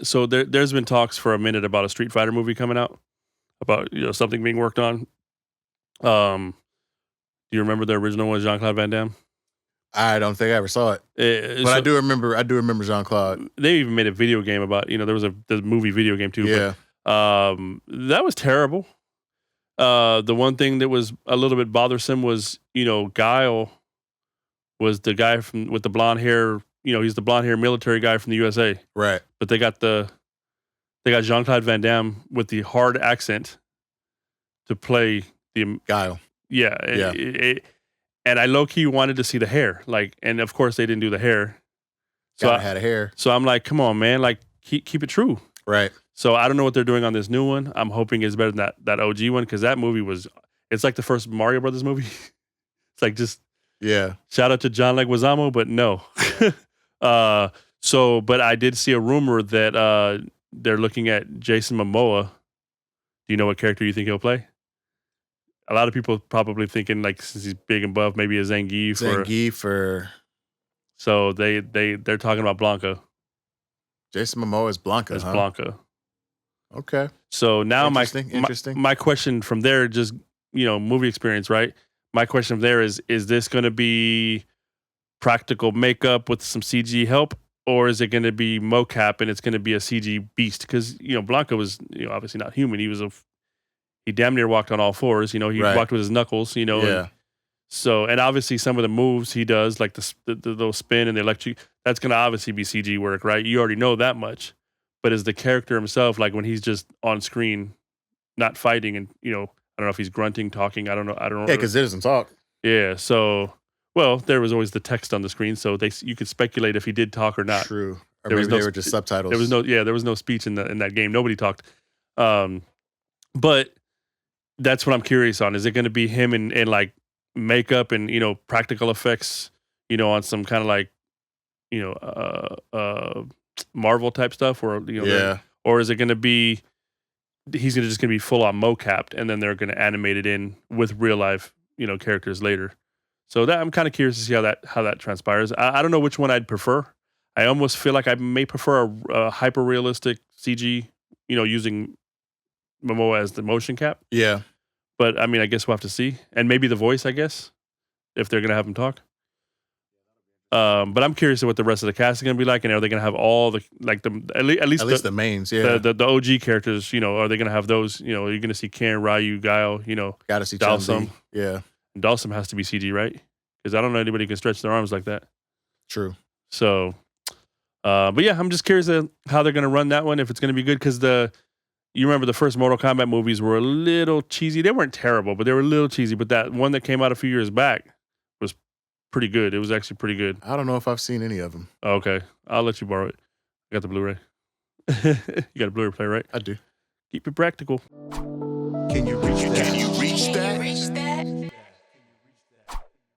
So there's been talks for a minute about a Street Fighter movie coming out, about something being worked on. Um, do you remember the original one, Jean-Claude Van Damme? I don't think I ever saw it, but I do remember Jean-Claude. They even made a video game about there was the movie video game too. Yeah, but, that was terrible. The one thing that was a little bit bothersome was Guile was the guy with the blonde hair. He's the blonde hair military guy from the USA. right. But they got Jean-Claude Van Damme with the hard accent to play the Guile. Yeah. And I low-key wanted to see the hair. And of course they didn't do the hair. So I had a hair. So I'm like, come on, man, keep it true. Right. So I don't know what they're doing on this new one. I'm hoping it's better than that OG one, because that movie it's like the first Mario Brothers movie. It's like just shout out to John Leguizamo, but no. But I did see a rumor that they're looking at Jason Momoa. Do you know what character you think he'll play? A lot of people probably thinking, since he's big and buff, maybe a Zangief. So they're talking about Blanca. Jason Momoa is Blanca. It's Blanca. Okay. So now interesting. My question from there, just movie experience, right? My question from there is this going to be practical makeup with some CG help, or is it going to be mocap and it's going to be a CG beast? Because Blanca was obviously not human. He damn near walked on all fours. He walked with his knuckles. Yeah. And obviously some of the moves he does, like the spin and the electric, that's going to obviously be CG work, right? You already know that much. But as the character himself, like when he's just on screen, not fighting, and I don't know if he's grunting, talking. I don't know. Yeah, because he doesn't talk. Yeah. So, well, there was always the text on the screen, so you could speculate if he did talk or not. True. Or maybe they were just subtitles. There was no speech in that game. Nobody talked. But that's what I'm curious on. Is it going to be him in like makeup and practical effects, on some kind of Marvel type stuff, or or is it going to be he's just going to be full on mocapped, and then they're going to animate it in with real life characters later? So that I'm kind of curious to see how that transpires. I don't know which one I'd prefer. I almost feel like I may prefer a hyper realistic CG, using Momoa as the motion cap. Yeah. But I mean, I guess we'll have to see, and maybe the voice, I guess, if they're gonna have him talk. But I'm curious what the rest of the cast is gonna be like, and are they gonna have all the at least the mains, the OG characters? Are they gonna have those? You're gonna see Ken, Ryu, Guile. Gotta see Dalsum. Yeah, and Dalsum has to be CG, right? Because I don't know anybody who can stretch their arms like that. True. So, but yeah, I'm just curious how they're gonna run that one. If it's gonna be good, because you remember the first Mortal Kombat movies were a little cheesy. They weren't terrible, but they were a little cheesy. But that one that came out a few years back was pretty good. It was actually pretty good. I don't know if I've seen any of them. Okay. I'll let you borrow it. I got the Blu-ray. You got a Blu-ray player, right? I do. Keep it practical. Can you reach that?